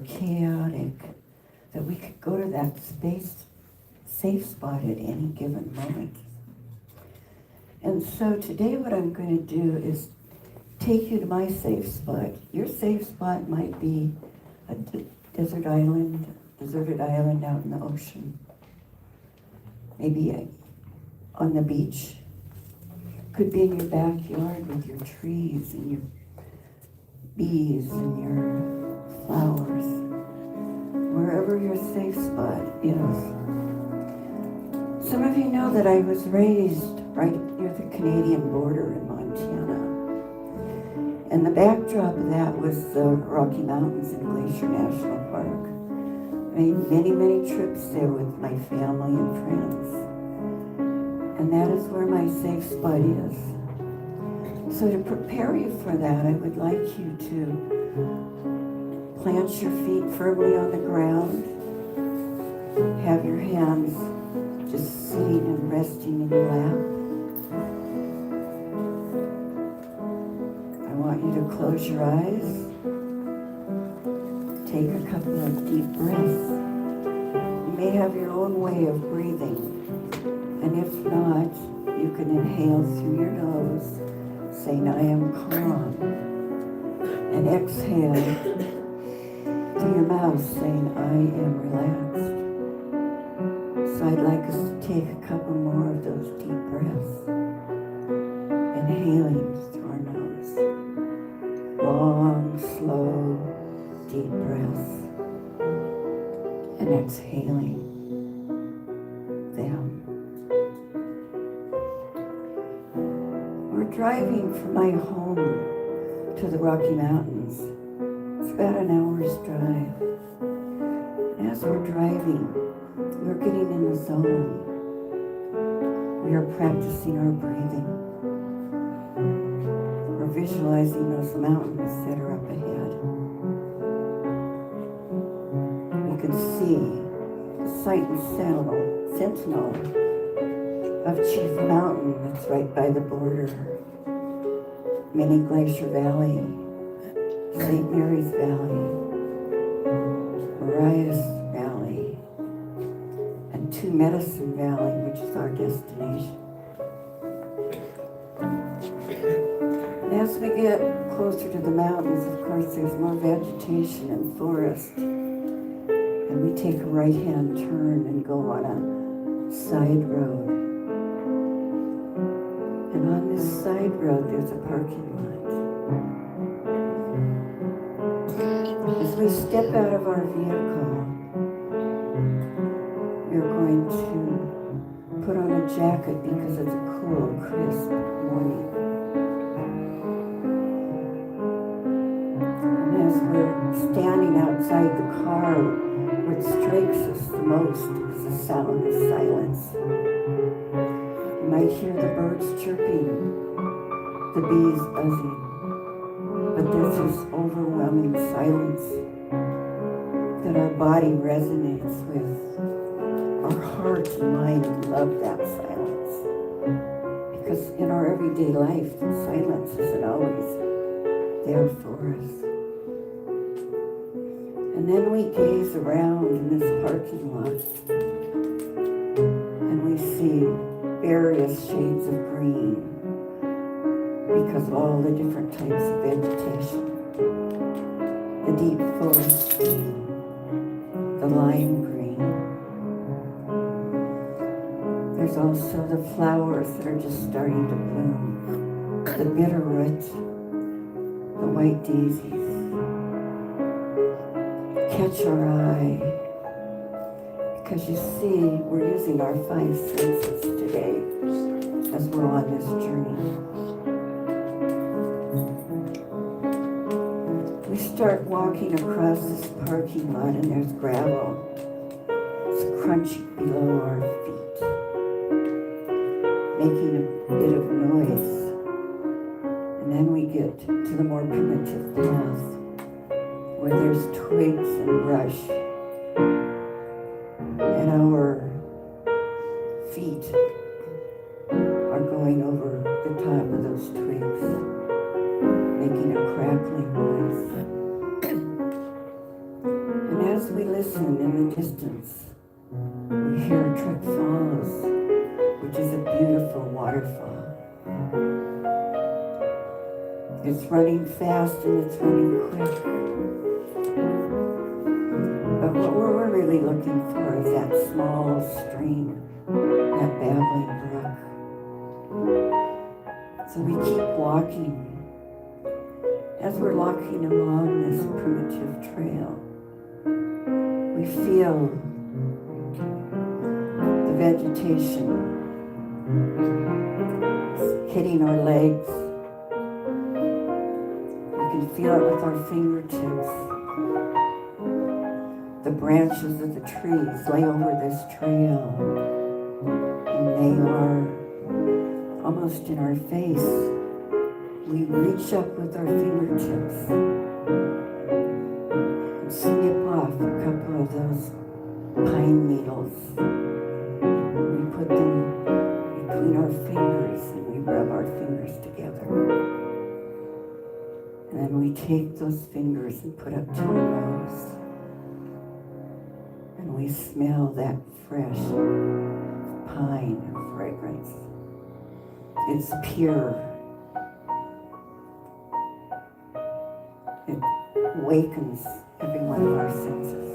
chaotic, that we could go to that safe spot at any given moment. And so today what I'm going to do is take you to my safe spot. Your safe spot might be a deserted island out in the ocean. Maybe on the beach. Could be in your backyard with your trees and your bees and your flowers. Wherever your safe spot is. Some of you know that I was raised right near the Canadian border in Montana. And the backdrop of that was the Rocky Mountains and Glacier National Park. I made many, many trips there with my family and friends. And that is where my safe spot is. So to prepare you for that, I would like you to plant your feet firmly on the ground. Have your hands just sitting and resting in your lap. I want you to close your eyes. Take a couple of deep breaths. You may have your own way of breathing. And if not, you can inhale through your nose, saying, I am calm. And exhale through your mouth, saying, I am relaxed. So I'd like us to take a couple more of those deep breaths. Inhaling through our nose. Long, slow, deep breaths. And exhaling them. We're driving from my home to the Rocky Mountains. It's about an hour's drive. And as we're driving, we're getting in the zone. We are practicing our breathing. We're visualizing those mountains that are up ahead. We can see the sight and sentinel of Chief Mountain that's right by the border. Mini Glacier Valley, St. Mary's Valley, Marias Valley, and Two Medicine Valley, which is our destination. And as we get closer to the mountains, of course, there's more vegetation and forest. And we take a right-hand turn and go on a side road. And on this side road, there's a parking lot. As we step out of our vehicle, we're going to put on a jacket because it's a cool, crisp morning. And as we're standing outside the car, what strikes us the most is the sound of silence. You might hear the birds chirping, the bees buzzing, but there's this overwhelming silence that our body resonates with. Our heart and mind love that silence. Because in our everyday life, the silence isn't always there for us. And then we gaze around in this parking lot and we see various shades of green because of all the different types of vegetation. The deep forest green, the lime green. There's also the flowers that are just starting to bloom. The bitterroot, the white daisies. Catch our eye, because you see, we're using our five senses today as we're on this journey. We start walking across this parking lot and there's gravel. It's crunching below our feet, making a bit of noise. And then we get to the more primitive path, where there's twigs and brush, and our feet are going over the top of those twigs, making a crackling noise. we listen in the distance, we hear Trick Falls, which is a beautiful waterfall. It's running fast and it's running quick. But what we're really looking for is that small stream, that babbling brook. So we keep walking. As we're walking along this primitive trail, we feel the vegetation hitting our legs. We can feel it with our fingertips. The branches of the trees lay over this trail, and they are almost in our face. We reach up with our fingertips and snip off a couple of those pine needles. We put them between our fingers and we rub our fingers together. And then we take those fingers and put up to our nose. And we smell that fresh pine fragrance. It's pure. It awakens every one of our senses.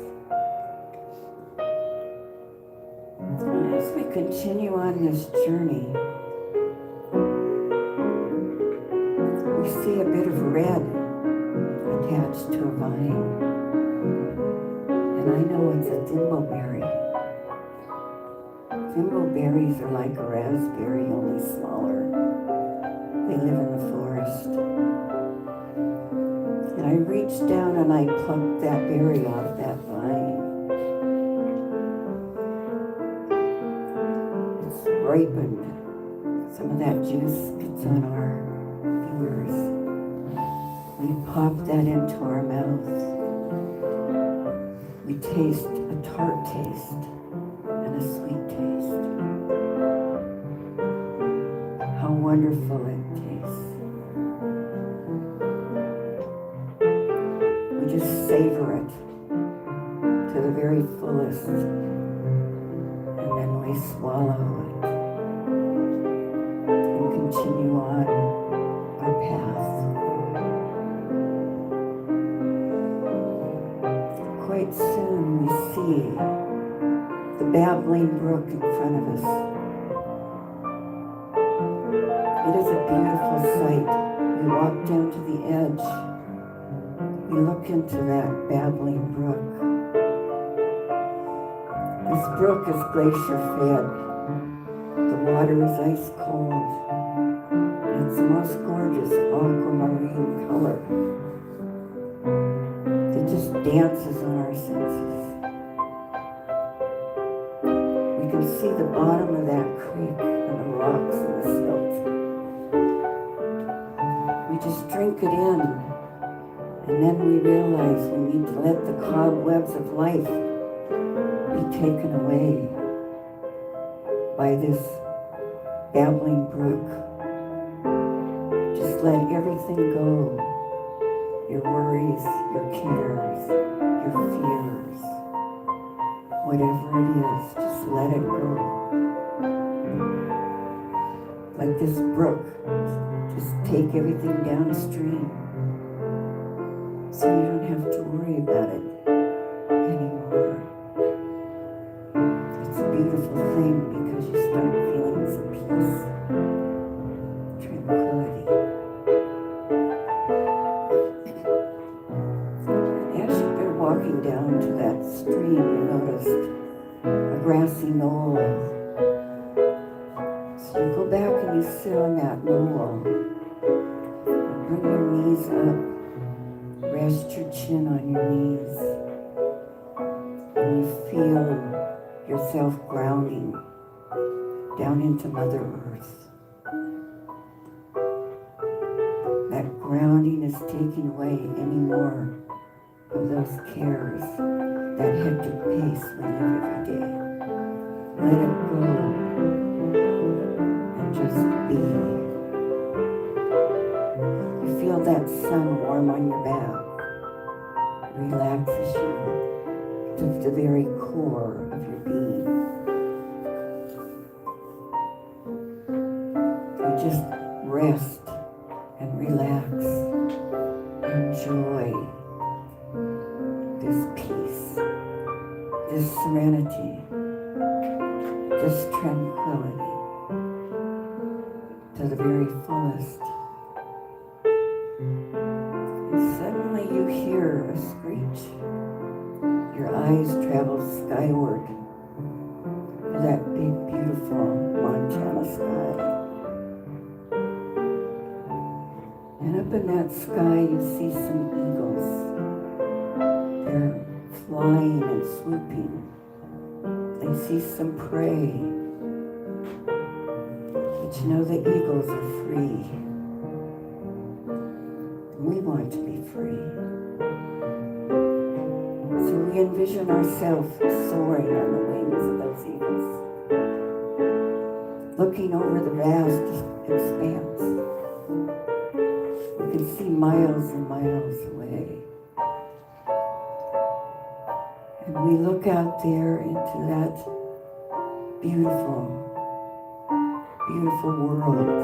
And as we continue on this journey, we see a bit of red attached to a vine. And I know it's a thimbleberry. Thimbleberries are like a raspberry, only smaller. They live in the forest. And I reached down and I plucked that berry off that vine. It's ripened. Some of that juice gets on our fingers. We pop that into our mouth. We taste a tart taste and a sweet taste. How wonderful it tastes. We just savor it to the very fullest, and then we swallow it and continue on our path. Quite soon we see the babbling brook in front of us. It is a beautiful sight. We walk down to the edge. We look into that babbling brook. This brook is glacier fed. The water is ice cold. It's the most gorgeous aquamarine color. It just dances on our senses. We can see the bottom of that creek and the rocks and the silt. We just drink it in, and then we realize we need to let the cobwebs of life be taken away by this babbling brook. Just let everything go. Your worries, your cares, your fears, whatever it is, just let it go. Let this brook just take everything downstream, so you don't have to worry about it anymore. It's a beautiful thing because you start feeling some peace, tranquility. Walking down to that stream, you noticed a grassy knoll. So you go back and you sit on that knoll. You bring your knees up, rest your chin on your knees, and you feel yourself grounding down into Mother Earth. That grounding is taking away any more of those cares, that hectic pace we live every day. Let it go and just be. You feel that sun warm on your back. It relaxes you. It the very core of your being. You just rest and relax. Enjoy this peace, this serenity, this tranquility to the very fullest. And suddenly you hear a screech. Your eyes travel skyward to that big, beautiful Montana sky. And up in that sky you see some eagles. They're flying and swooping. They see some prey. But you know the eagles are free. And we want to be free. So we envision ourselves soaring on the wings of those eagles, looking over the vast expanse. We can see miles and miles away. And we look out there into that beautiful, beautiful world.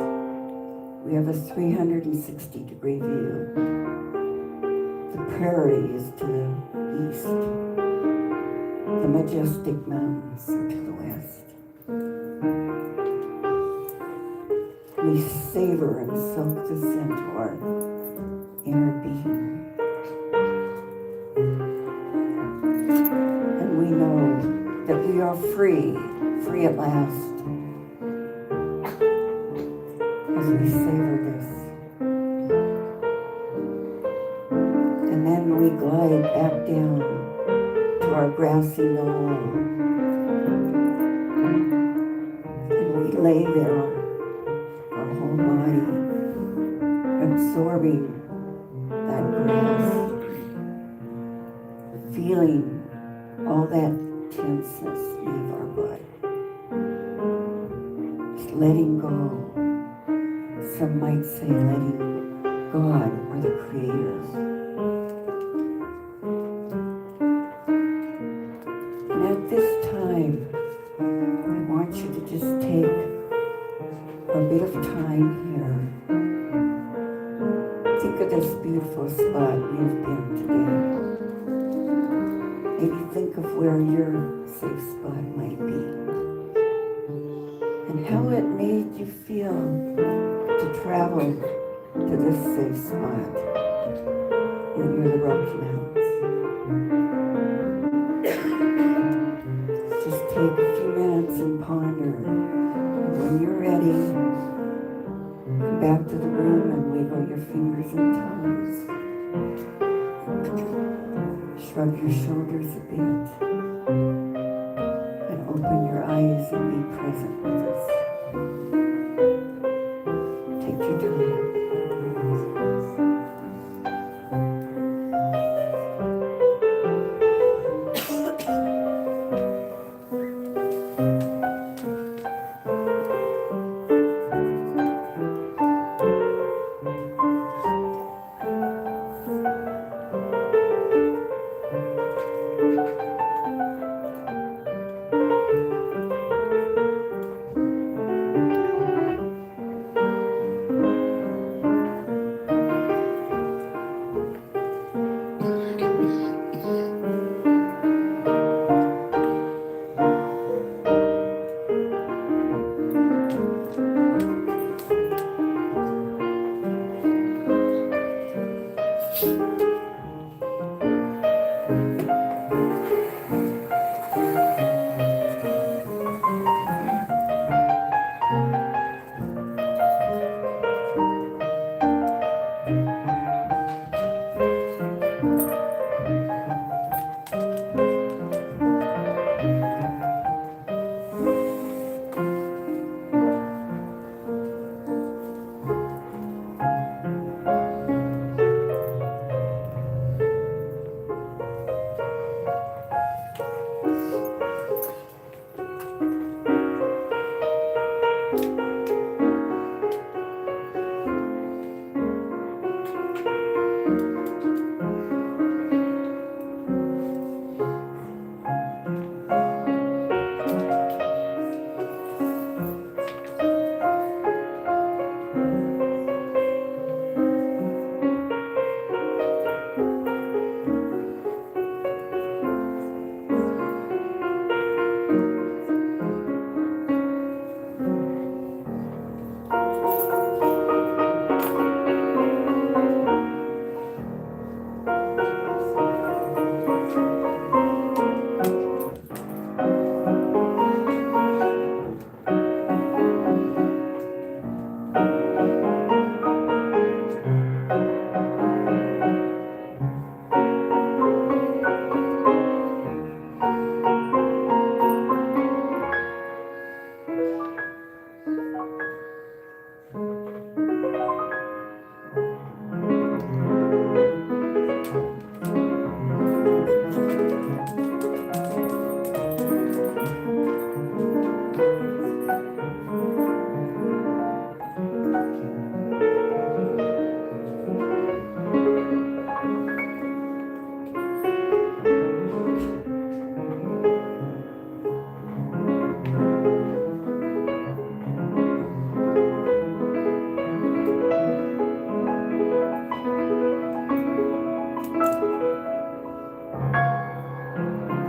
We have a 360-degree view. The prairie is to the east. The majestic mountains are to the west. We savor and soak this into our inner being. And we know that we are free, free at last, as we savor this. And then we glide back down to our grassy knoll. And we lay there, our whole body, absorbing that grass, feeling all that tenseness leave our body. Just letting go. Some might say letting God or the Creator. And at this time, I want you to just take a bit of time here. Think of this beautiful spot you've been today. Maybe think of where your safe spot might be. And how it made you feel to travel to this safe spot near the Rocky Mountains. Just take a few minutes and ponder. When you're ready, come back to the room and wiggle your fingers and toes. Shrug your shoulders a bit. And open your eyes and be present with us. Take your time.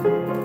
you.